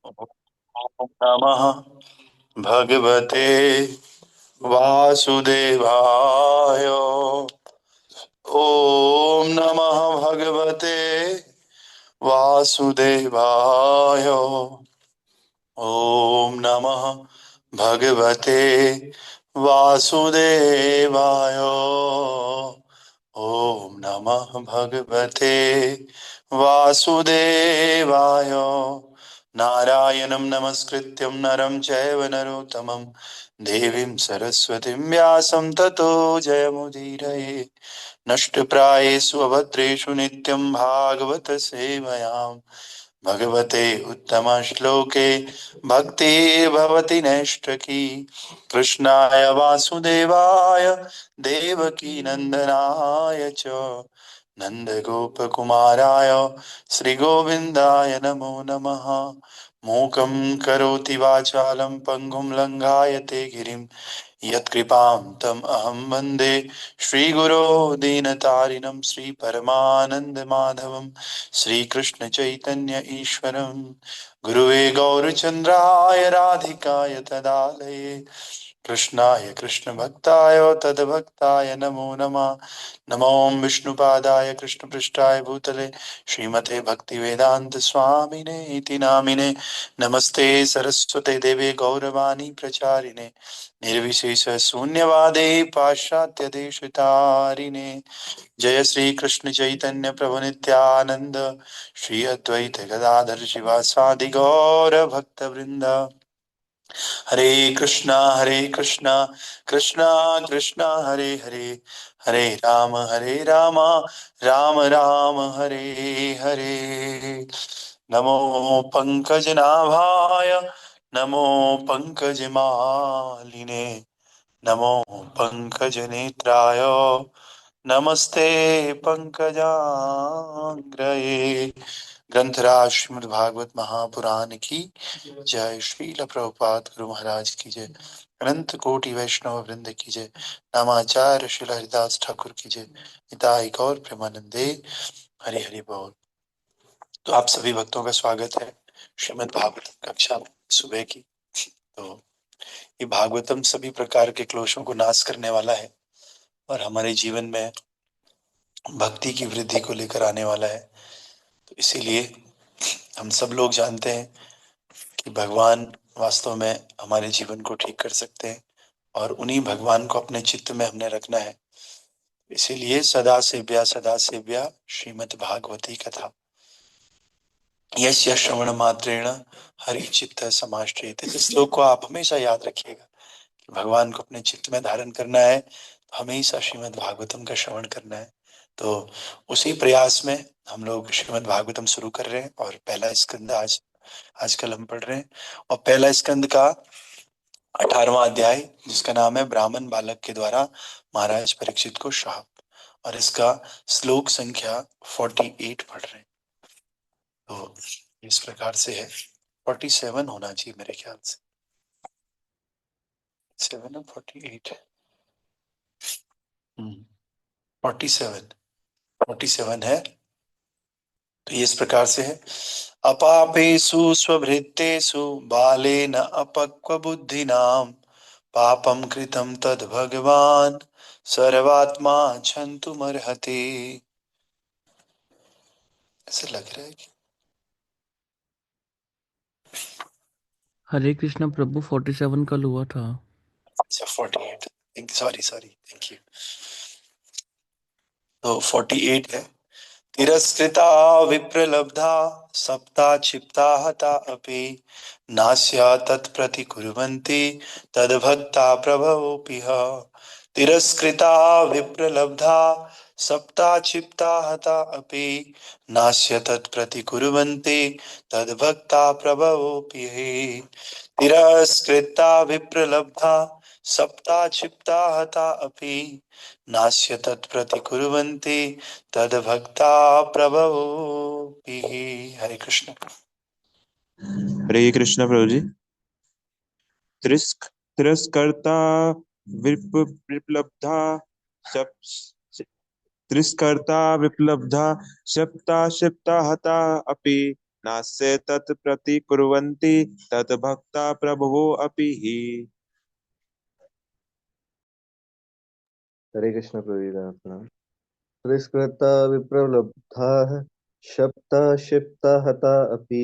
ॐ नमः भगवते वासुदेवाय। ॐ नमः भगवते वासुदेवाय। ॐ नमः भगवते वासुदेवाय। ॐ नमः भगवते वासुदेवाय। नारायणं नमस्कृत्यं नरं चैव नरोत्तमं देवीं सरस्वतीं व्यासं ततो जयमुदीरये। नष्टप्रायेषु अभद्रेषु नित्यं भागवत सेवयां भगवते उत्तमश्लोके भक्तिर्भवति नैष्ठकी। कृष्णाय वासुदेवाय देवकी नन्दनाय च नन्दगोपकुमाराय श्रीगोविन्दाय नमो नमः। मूकं करोति वाचालं पङ्गुं लङ्घायते गिरिं यत्कृपां तम् अहं वन्दे श्रीगुरो दीनतारिणं श्रीपरमानन्दमाधवं श्रीकृष्णचैतन्य ईश्वरं गुरुवे गौरचन्द्राय राधिकाय तदालये कृष्णाय कृष्णभक्ताय तद्भक्ताय नमो नमः। नमो विष्णुपादाय कृष्णपृष्ठाय भूतले श्रीमते भक्तिवेदांत स्वामिने इति नामिने। नमस्ते सरस्वते देवे गौरवाणी प्रचारिणे निर्विशेष शून्यवादे पाश्चात्य देशतारिणे। जय श्री कृष्ण चैतन्य प्रभु नित्यानंद श्री अद्वैत गदाधर शिवासादि गौर भक्त वृंद। हरे कृष्णा कृष्णा कृष्णा हरे हरे, हरे राम राम राम हरे हरे। नमो पंकजनाभाय नमो पंकजमालिने नमो पंकजनेत्राय नमस्ते पंकजाग्रये। ग्रंथराज श्रीमद् भागवत महापुराण की जय। श्रील प्रभुपाद गुरु महाराज की जय। अनंत कोटि वैष्णव वृंद की जय। नामाचार्य श्रील हरिदास ठाकुर की जय। निताई गौर प्रेमानंदे हरि हरि बोल। तो आप सभी भक्तों का स्वागत है श्रीमद् भागवत कक्षा सुबह की। तो ये भागवतम सभी प्रकार के क्लेशों को नाश करने वाला है और हमारे जीवन में भक्ति की वृद्धि को लेकर आने वाला है। तो इसीलिए हम सब लोग जानते हैं कि भगवान वास्तव में हमारे जीवन को ठीक कर सकते हैं और उन्हीं भगवान को अपने चित्त में हमने रखना है। इसीलिए सदा सेव्या श्रीमद् भागवती कथा यस्य श्रवण मात्रेण हरि चित्त समाश्रयते। इस श्लोक को आप हमेशा याद रखिएगा कि भगवान को अपने चित्त में धारण करना है तो हमेशा श्रीमद् भागवतम का श्रवण करना है। तो उसी प्रयास में हम लोग श्रीमद् भागवतम शुरू कर रहे हैं और पहला स्कंद आजकल हम पढ़ रहे हैं और पहला स्कंद का 18वां अध्याय जिसका नाम है ब्राह्मण बालक के द्वारा महाराज परीक्षित को श्राप, और इसका श्लोक संख्या 48 पढ़ रहे हैं। तो इस प्रकार से है, 47 होना चाहिए मेरे ख्याल से, 7 और 48, 47 है। तो ये इस प्रकार से है। अपापेषु स्वभृत्तेषु बालेन अपक्वबुद्धिनां पापं कृतं तद् भगवान् सर्वात्मा क्षन्तुमर्हति। ऐसा लग रहा है कि हरे कृष्ण प्रभु 47 कल हुआ था। अच्छा 48, सॉरी थैंक यू। तो 48 है। तिरस्कृता विप्रलब्धा सप्ता क्षिप्ता हता अपि नास्या तत्प्रतिकुर्वन्ति तद्भक्ता प्रभवोऽपिह। तिरस्कृता विप्रलब्धा सप्ता क्षिप्ता हता अपि नास्य तत्प्रतिकुर्वन्ति तद्भक्ता प्रभवोऽपिह। तिरस्कृता विप्रलब्धा सप्ता क्षिप्ता हता अपि नास्य तत्प्रतिकुर्वन्ति तद्भक्ता प्रभवोऽपिः। हरे कृष्ण। हरे कृष्ण प्रभु जी। तिरस्कर्ता विप्लब्धा सब तिरस्कर्ता विप्लब्धा क्षिप्ता क्षिप्ता हता अपि नास्य तत् प्रतिकुर्वन्ति तत् भक्ता प्रभवो अपि हि। हरे कृष्ण प्रभु। पुरस्कृता विप्रलब्धाः शप्ता क्षिप्ता हता अपि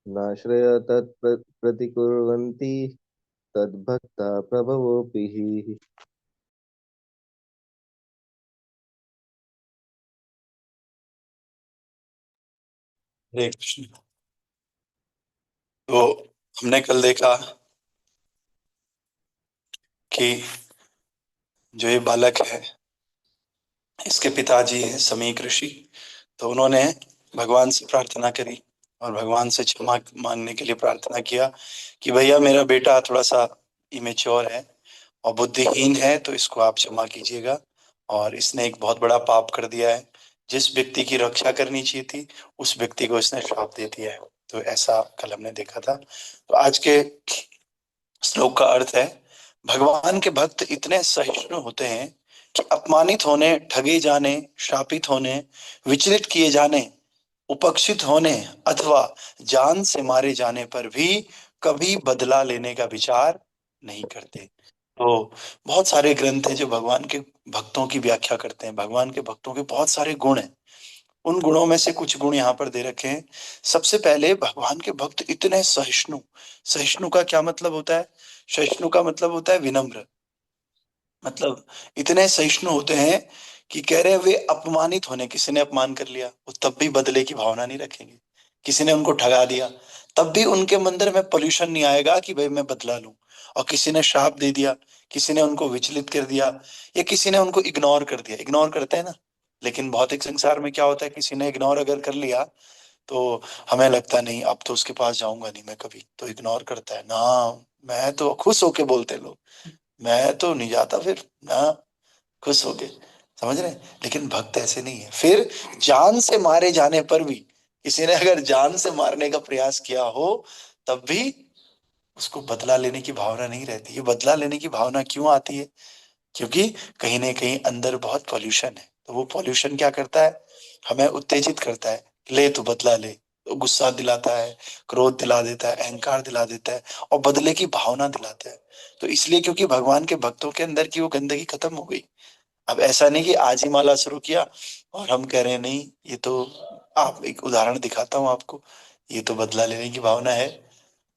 नाश्रय प्रतिकुर्वन्ति तद्भक्ता प्रभवोऽपि हि। हरे कृष्ण। तो हमने कल देखा कि जो ये बालक है इसके पिताजी हैं समीक ऋषि, तो उन्होंने भगवान से प्रार्थना करी और भगवान से क्षमा मांगने के लिए प्रार्थना किया कि भैया मेरा बेटा थोड़ा सा इमेच्योर है और बुद्धिहीन है, तो इसको आप क्षमा कीजिएगा और इसने एक बहुत बड़ा पाप कर दिया है। जिस व्यक्ति की रक्षा करनी चाहिए थी उस व्यक्ति को इसने श्राप दे दिया है। तो ऐसा कल हमने देखा था। तो आज के श्लोक का अर्थ है, भगवान के भक्त इतने सहिष्णु होते हैं कि अपमानित होने, ठगे जाने, श्रापित होने, विचलित किए जाने, उपेक्षित होने अथवा जान से मारे जाने पर भी कभी बदला लेने का विचार नहीं करते। तो बहुत सारे ग्रंथ हैं जो भगवान के भक्तों की व्याख्या करते हैं। भगवान के भक्तों के बहुत सारे गुण हैं। उन गुणों में से कुछ गुण यहाँ पर दे रखे हैं। सबसे पहले भगवान के भक्त इतने सहिष्णु। सहिष्णु का क्या मतलब होता है? सहिष्णु का मतलब होता है विनम्र। मतलब इतने सहिष्णु होते हैं कि कह रहे हैं वे अपमानित होने, किसी ने अपमान कर लिया वो तब भी बदले की भावना नहीं रखेंगे। किसी ने उनको ठगा दिया तब भी उनके अंदर में पॉल्यूशन नहीं आएगा कि भाई मैं बदला लूं। और किसी ने श्राप दे दिया, किसी ने उनको विचलित कर दिया या किसी ने उनको इग्नोर कर दिया, इग्नोर करते हैं ना। लेकिन भौतिक संसार में क्या होता है, किसी ने इग्नोर अगर कर लिया तो हमें लगता नहीं अब तो उसके पास जाऊंगा नहीं मैं कभी, तो इग्नोर करता है ना। मैं तो खुश होके बोलते हैं लोग, मैं तो नहीं जाता फिर ना, खुश हो गए। समझ रहे हैं? लेकिन भक्त ऐसे नहीं है। फिर जान से मारे जाने पर भी, किसी ने अगर जान से मारने का प्रयास किया हो तब भी उसको बदला लेने की भावना नहीं रहती। ये बदला लेने की भावना क्यों आती है? क्योंकि कहीं ना कहीं अंदर बहुत पॉल्यूशन है। तो वो पॉल्यूशन क्या करता है, हमें उत्तेजित करता है, ले तू बदला ले। तो गुस्सा दिलाता है, क्रोध दिला देता है, अहंकार दिला देता है और बदले की भावना दिलाता है। तो इसलिए क्योंकि भगवान के भक्तों के अंदर की वो गंदगी खत्म हो गई। अब ऐसा नहीं कि आज ही माला शुरू किया और हम कह रहे हैं नहीं ये तो, आप एक उदाहरण दिखाता हूँ आपको, ये तो बदला लेने की भावना है।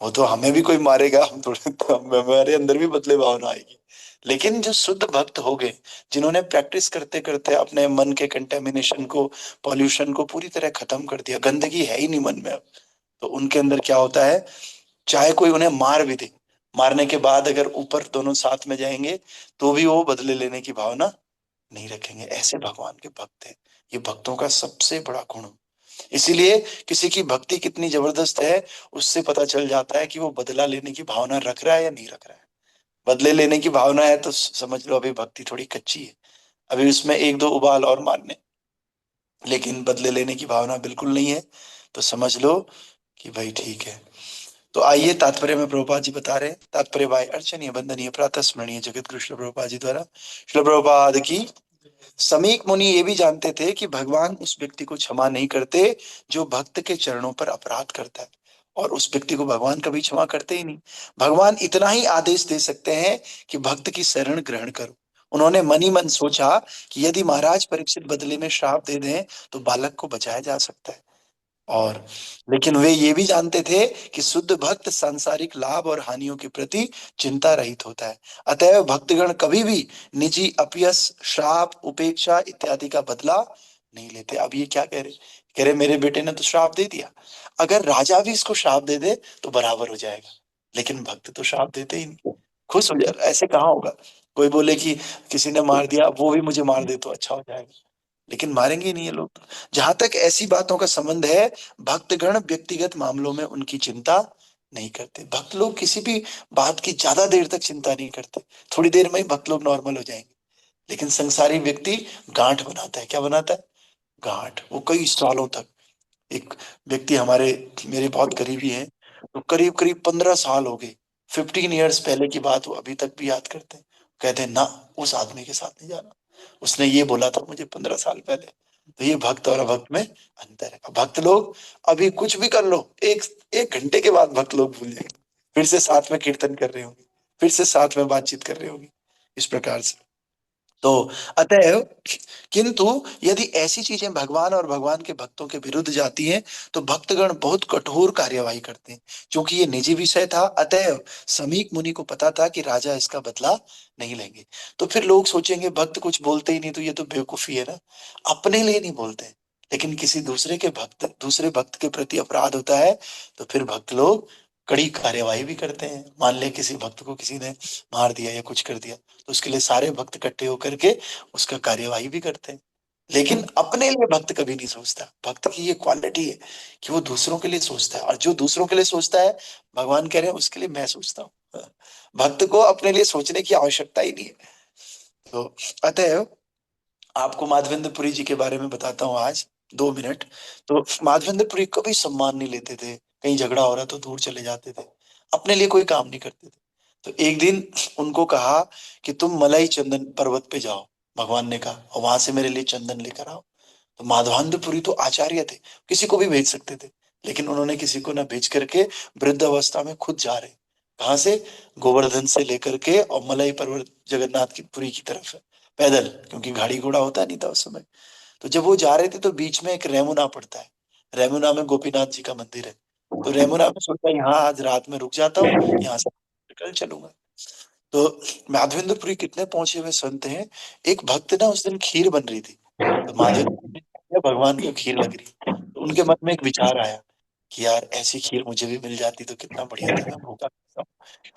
वो तो हमें भी कोई मारेगा, हम थोड़े तो हमारे अंदर भी बदले भावना आएगी। लेकिन जो शुद्ध भक्त हो गए, जिन्होंने प्रैक्टिस करते करते अपने मन के कंटेमिनेशन को, पॉल्यूशन को पूरी तरह खत्म कर दिया, गंदगी है ही नहीं मन में अब, तो उनके अंदर क्या होता है, चाहे कोई उन्हें मार भी दे, मारने के बाद अगर ऊपर दोनों साथ में जाएंगे तो भी वो बदले लेने की भावना नहीं रखेंगे। ऐसे भगवान के भक्त हैं। ये भक्तों का सबसे बड़ा गुण। इसीलिए किसी की भक्ति कितनी जबरदस्त है उससे पता चल जाता है कि वो बदला लेने की भावना रख रहा है या नहीं रख रहा है। बदले लेने की भावना है तो समझ लो अभी भक्ति थोड़ी कच्ची है, अभी उसमें एक दो उबाल और मारने। लेकिन बदले लेने की भावना बिल्कुल नहीं है तो समझ लो कि भाई ठीक है। तो आइए तात्पर्य में प्रभुपाद जी बता रहे हैं। तात्पर्य भाई अर्चनीय वंदनीय प्रातः स्मरणीय जगत गुरु श्री प्रभुपाद जी द्वारा। श्री प्रभुपाद की। समीक मुनि ये भी जानते थे कि भगवान उस व्यक्ति को क्षमा नहीं करते जो भक्त के चरणों पर अपराध करता है, और उस व्यक्ति को भगवान कभी क्षमा करते ही नहीं। भगवान इतना ही आदेश दे सकते हैं कि भक्त की शरण ग्रहण करो। उन्होंने मन ही मन सोचा कि यदि महाराज परीक्षित बदले में श्राप दे दें तो बालक को बचाया जा सकता है। और लेकिन वे ये भी जानते थे कि शुद्ध भक्त सांसारिक लाभ और हानियों के प्रति चिंता रहित होता है। अतएव भक्तगण कभी भी निजी अपयश, श्राप, उपेक्षा इत्यादि का बदला नहीं लेते। अब ये क्या कह रहे मेरे बेटे ने तो श्राप दे दिया, अगर राजा भी इसको श्राप दे दे तो बराबर हो जाएगा। लेकिन भक्त तो श्राप देते ही नहीं, खुश हो जाए। ऐसे कहाँ होगा कोई बोले कि किसी ने मार दिया वो भी मुझे मार दे तो अच्छा हो जाएगा, लेकिन मारेंगे नहीं ये लोग। जहां तक ऐसी बातों का संबंध है, भक्तगण व्यक्तिगत मामलों में उनकी चिंता नहीं करते। भक्त लोग किसी भी बात की ज्यादा देर तक चिंता नहीं करते, थोड़ी देर में ही भक्त लोग नॉर्मल हो जाएंगे। लेकिन संसारी व्यक्ति गांठ बनाता है। क्या बनाता है? गांठ। वो कई सालों तक। एक व्यक्ति हमारे, मेरे बहुत करीबी हैं, तो करीब करीब 15 साल हो गए, 15 ईयर्स पहले की बात वो अभी तक भी याद करते हैं। कहते हैं ना, उस आदमी के साथ नहीं जाना, उसने ये बोला था मुझे 15 साल पहले। तो ये भक्त और अभक्त में अंतर है। भक्त लोग अभी कुछ भी कर लो, एक घंटे के बाद भक्त लोग भूल जाएंगे, फिर से साथ में कीर्तन कर रहे होंगे, फिर से साथ में बातचीत कर रहे होंगे, इस प्रकार से। तो अतएव किंतु यदि ऐसी चीजें भगवान और भगवान के भक्तों के विरुद्ध जाती हैं तो भक्तगण बहुत कठोर कार्यवाही करते हैं। क्योंकि ये निजी विषय था, अतएव समीक मुनि को पता था कि राजा इसका बदला नहीं लेंगे। तो फिर लोग सोचेंगे भक्त कुछ बोलते ही नहीं तो ये तो बेवकूफी है ना, अपने लिए नहीं बोलते, लेकिन किसी दूसरे भक्त के प्रति अपराध होता है तो फिर भक्त लोग कड़ी कार्यवाही भी करते हैं। मान ले किसी भक्त को किसी ने मार दिया या कुछ कर दिया, तो उसके लिए सारे भक्त इकट्ठे होकर के उसका कार्यवाही भी करते हैं। लेकिन अपने लिए भक्त कभी नहीं सोचता। भक्त की ये क्वालिटी है कि वो दूसरों के लिए सोचता है, और जो दूसरों के लिए सोचता है भगवान कह रहे हैं उसके लिए मैं सोचता हूँ। भक्त को अपने लिए सोचने की आवश्यकता ही नहीं है। तो अतएव आपको माधवेंद्रपुरी जी के बारे में बताता हूँ आज 2 मिनट। तो माधवेंद्रपुरी कभी सम्मान नहीं लेते थे, कहीं झगड़ा हो रहा तो दूर चले जाते थे, अपने लिए कोई काम नहीं करते थे। तो एक दिन उनको कहा कि तुम मलाई चंदन पर्वत पे जाओ, भगवान ने कहा, और वहां से मेरे लिए चंदन लेकर आओ। तो माधवेंद्रपुरी तो आचार्य थे, किसी को भी भेज सकते थे, लेकिन उन्होंने किसी को ना भेज करके वृद्ध अवस्था में खुद जा रहे, कहाँ से, गोवर्धन से लेकर के, और मलाई पर्वत जगन्नाथ की पुरी की तरफ है पैदल, क्योंकि गाड़ी घोड़ा होता नहीं था उस समय। तो जब वो जा रहे थे तो बीच में एक रेमुना पड़ता है, रेमुना में गोपीनाथ जी का मंदिर है। तो रेमुना में सोचा यहाँ आज रात में रुक जाता हूँ, यहाँ से कल चलूंगा। तो माधवेंद्रपुरी कितने पहुंचे हुए संत हैं। एक भक्त ना उस दिन खीर बन रही थी, तो माधवेंद्र भगवान को खीर लग रही, तो उनके मन में एक विचार आया कि यार ऐसी खीर मुझे भी मिल जाती तो कितना बढ़िया था, मैं भूखा था।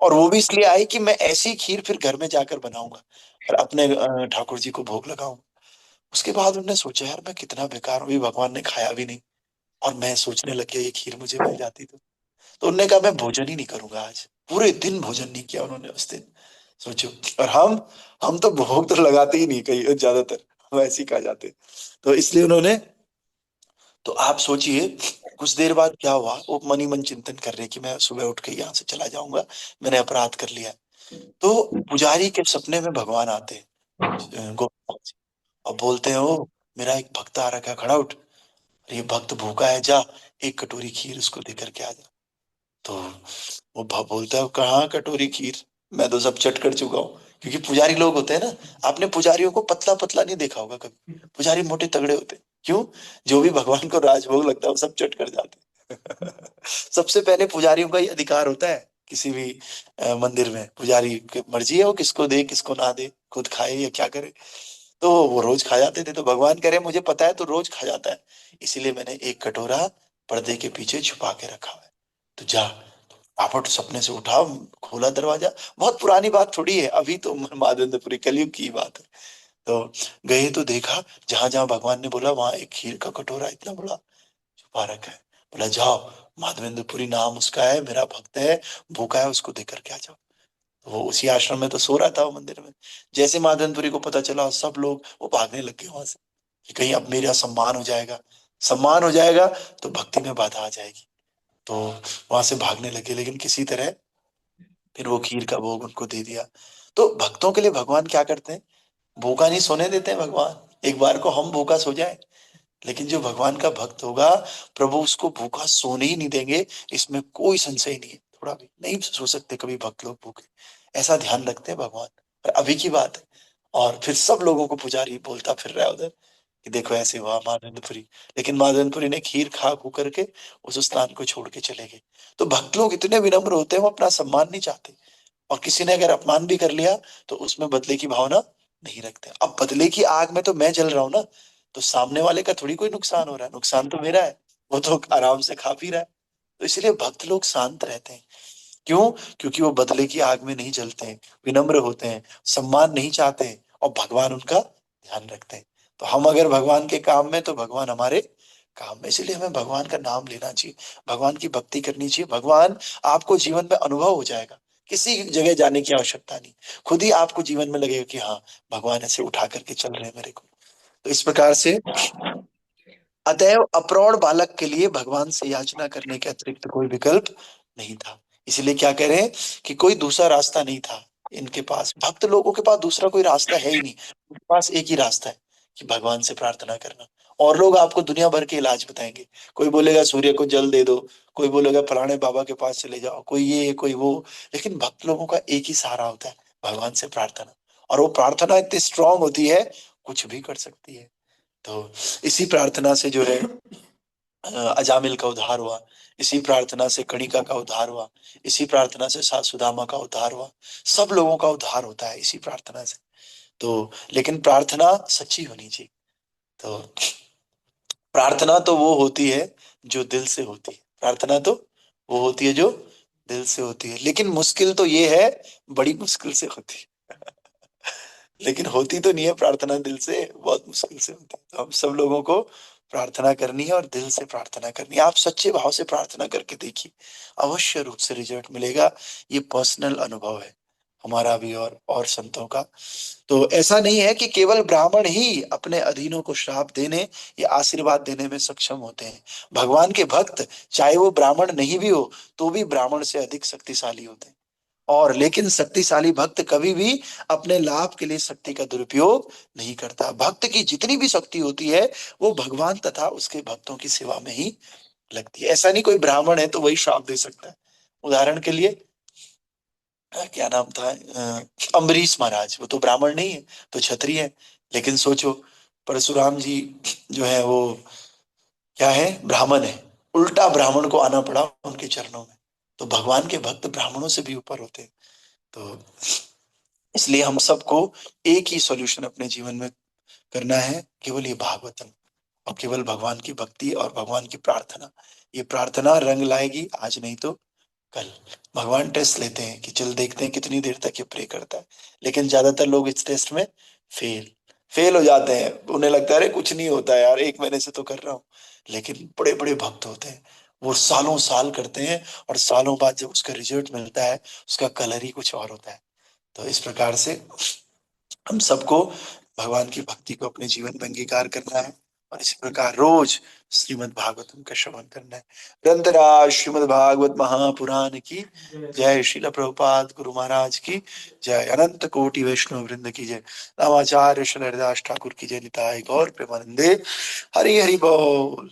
और वो भी इसलिए आई कि मैं ऐसी खीर फिर घर में जाकर बनाऊंगा और अपने ठाकुर जी को भोग लगाऊंगा। उसके बाद उन्होंने सोचा यार मैं कितना बेकार हूँ, अभी भगवान ने खाया भी नहीं, और मैं सोचने लग गया ये खीर मुझे मिल जाती तो उन्होंने कहा मैं भोजन ही नहीं करूंगा आज। पूरे दिन भोजन नहीं किया उन्होंने उस दिन। सोचो, और हम तो भोग तो लगाते ही नहीं कहीं, ज्यादातर हम ऐसे ही खा जाते। तो इसलिए उन्होंने, तो आप सोचिए कुछ देर बाद क्या हुआ, वो मन ही मन चिंतन कर रहे कि मैं सुबह उठ के यहाँ से चला जाऊंगा, मैंने अपराध कर लिया। तो पुजारी के सपने में भगवान आते हैं, गोपाल जी, और बोलते हैं ओ मेरा एक भक्त आ रखा है, खड़ा उठ, ये भक्त भूखा है, जा एक कटोरी खीर उसको देकर के आ जा। तो वो बोलता है कहाँ कटोरी खीर, मैं तो सब चट कर चुका हूँ। क्योंकि पुजारी लोग होते हैं ना, आपने पुजारियों को पतला पतला नहीं देखा होगा कभी, पुजारी मोटे तगड़े होते हैं। क्यों? जो भी भगवान को राजभोग लगता है वो सब चट कर जाते हैं। सबसे पहले पुजारियों का ही अधिकार होता है किसी भी मंदिर में, पुजारी की मर्जी है वो किसको दे किसको ना दे, खुद खाए या क्या करे। तो वो रोज खा जाते थे, तो भगवान कह रहे मुझे पता है तो रोज खा जाता है, इसीलिए मैंने एक कटोरा पर्दे के पीछे छुपा के रखा है, तो जा। पापड़ सपने से उठा, खोला दरवाजा, बहुत पुरानी बात थोड़ी है, अभी तो माधवेंद्रपुरी कलयुग की बात है। तो गए तो देखा जहां जहां भगवान ने बोला वहां एक खीर का कटोरा इतना बड़ा छुपा रखा है। बोला जाओ, माधवेंद्रपुरी नाम उसका है, मेरा भक्त है, भूखा है, उसको देकर के आ जाओ। तो वो उसी आश्रम में तो सो रहा था वो मंदिर में। जैसे माधवेंद्रपुरी को पता चला सब लोग वो भागने लग गए वहां से कि कहीं अब मेरा सम्मान हो जाएगा, सम्मान हो जाएगा तो भक्ति में बाधा आ जाएगी। तो वहां से भागने लगे, लेकिन किसी तरह फिर वो खीर का भोग उनको दे दिया। तो भक्तों के लिए भगवान क्या करते हैं, भूखा नहीं सोने देते हैं भगवान। एक बार को हम भूखा सो जाए, लेकिन जो भगवान का भक्त होगा प्रभु उसको भूखा सोने ही नहीं देंगे, इसमें कोई संशय नहीं है, थोड़ा भी नहीं सो सकते कभी भक्त लोग भूखे, ऐसा ध्यान रखते हैं भगवान। पर अभी की बात है। और फिर सब लोगों को पुजारी बोलता फिर रहा है उधर कि देखो ऐसे हुआ माधवेंद्रपुरी, लेकिन माधवेंद्रपुरी ने खीर खा खू करके उस स्थान को छोड़ के चले गए। तो भक्त लोग इतने विनम्र होते हैं, वो अपना सम्मान नहीं चाहते, और किसी ने अगर अपमान भी कर लिया तो उसमें बदले की भावना नहीं रखते। अब बदले की आग में तो मैं जल रहा हूं ना, तो सामने वाले का थोड़ी कोई नुकसान हो रहा है, नुकसान तो मेरा है, वो तो आराम से खा पी रहा है। तो इसलिए भक्त लोग शांत रहते हैं। क्यों? क्योंकि वो बदले की आग में नहीं जलते हैं, विनम्र होते हैं, सम्मान नहीं चाहते हैं, और भगवान उनका ध्यान रखते हैं। तो हम अगर भगवान के काम में तो भगवान हमारे काम में, इसलिए हमें भगवान का नाम लेना चाहिए, भगवान की भक्ति करनी चाहिए। भगवान आपको जीवन में अनुभव हो जाएगा, किसी जगह जाने की आवश्यकता नहीं, खुद ही आपको जीवन में लगेगा कि हाँ भगवान ऐसे उठा करके चल रहे हैं मेरे को। तो इस प्रकार से अतएव अप्रौढ़ बालक के लिए भगवान से याचना करने के अतिरिक्त कोई विकल्प नहीं था। इसलिए क्या कह रहे हैं कि कोई दूसरा रास्ता नहीं था इनके पास, भक्त लोगों के पास दूसरा कोई रास्ता है ही नहीं, उनके पास एक ही रास्ता है कि भगवान से प्रार्थना करना। और लोग आपको दुनिया भर के इलाज बताएंगे। कोई बोलेगा सूर्य को जल दे दो, कोई बोलेगा फलाने बाबा के पास चले जाओ, कोई ये कोई वो। लेकिन भक्त लोगों का एक ही सहारा होता है, भगवान से प्रार्थना। और वो प्रार्थना इतनी स्ट्रांग होती है, कुछ भी कर सकती है। तो इसी प्रार्थना से जो है अजामिल का उद्धार हुआ, इसी प्रार्थना से कणिका का उद्धार हुआ, इसी प्रार्थना से सात सुदामा का उद्धार हुआ। सब लोगों का उद्धार होता है इसी प्रार्थना से। तो लेकिन प्रार्थना सच्ची होनी चाहिए। तो प्रार्थना तो वो होती है जो दिल से होती है, प्रार्थना तो वो होती है जो दिल से होती है। लेकिन मुश्किल तो ये है, बड़ी मुश्किल से होती है। लेकिन होती तो नहीं है प्रार्थना दिल से, बहुत मुश्किल से होती है। तो हम सब लोगों को प्रार्थना करनी है और दिल से प्रार्थना करनी है। आप सच्चे भाव से प्रार्थना करके देखिए, अवश्य रूप से रिजल्ट मिलेगा। ये पर्सनल अनुभव है हमारा भी और संतों का। तो ऐसा नहीं है कि केवल ब्राह्मण ही अपने अधीनों को श्राप देने या आशीर्वाद देने में सक्षम होते हैं। भगवान के भक्त चाहे वो ब्राह्मण नहीं भी हो तो भी ब्राह्मण से अधिक शक्तिशाली होते हैं। और लेकिन शक्तिशाली भक्त कभी भी अपने लाभ के लिए शक्ति का दुरुपयोग नहीं करता। भक्त की जितनी भी शक्ति होती है वो भगवान तथा उसके भक्तों की सेवा में ही लगती है। ऐसा नहीं कोई ब्राह्मण है तो वही श्राप दे सकता है। उदाहरण के लिए क्या नाम था, अम्बरीश महाराज, वो तो ब्राह्मण नहीं है, तो क्षत्रिय है। लेकिन सोचो परशुराम जी जो है वो क्या है, ब्राह्मण है। उल्टा ब्राह्मण को आना पड़ा उनके चरणों में। तो भगवान के भक्त ब्राह्मणों से भी ऊपर होते हैं। तो इसलिए हम सबको एक ही सॉल्यूशन अपने जीवन में करना है, केवल ये भागवतम और केवल भगवान की भक्ति और भगवान की प्रार्थना। ये प्रार्थना रंग लाएगी, आज नहीं तो कल। भगवान टेस्ट लेते हैं कि चल देखते हैं कितनी देर तक ये प्रे करता है। लेकिन ज्यादातर लोग इस टेस्ट में फेल फेल हो जाते हैं। उन्हें लगता है अरे कुछ नहीं होता है यार, 1 महीने से तो कर रहा हूँ। लेकिन बड़े बड़े भक्त होते हैं, वो सालों साल करते हैं और सालों बाद जब उसका रिजल्ट मिलता है उसका कलर ही कुछ और होता है। तो इस प्रकार से हम सबको भगवान की भक्ति को अपने जीवन में अंगीकार करना है और इसी प्रकार रोज श्रीमद् भागवतम का श्रवण करना है। ग्रंथराज श्रीमद् भागवत महापुराण की जय, श्रील प्रभुपाद गुरु महाराज की जय, अनंत कोटि वैष्णव वृंद की जय, रामाचार्य श्री हरिदास ठाकुर की जय, निताय गौर प्रेमानंदे, हरि हरि बोल।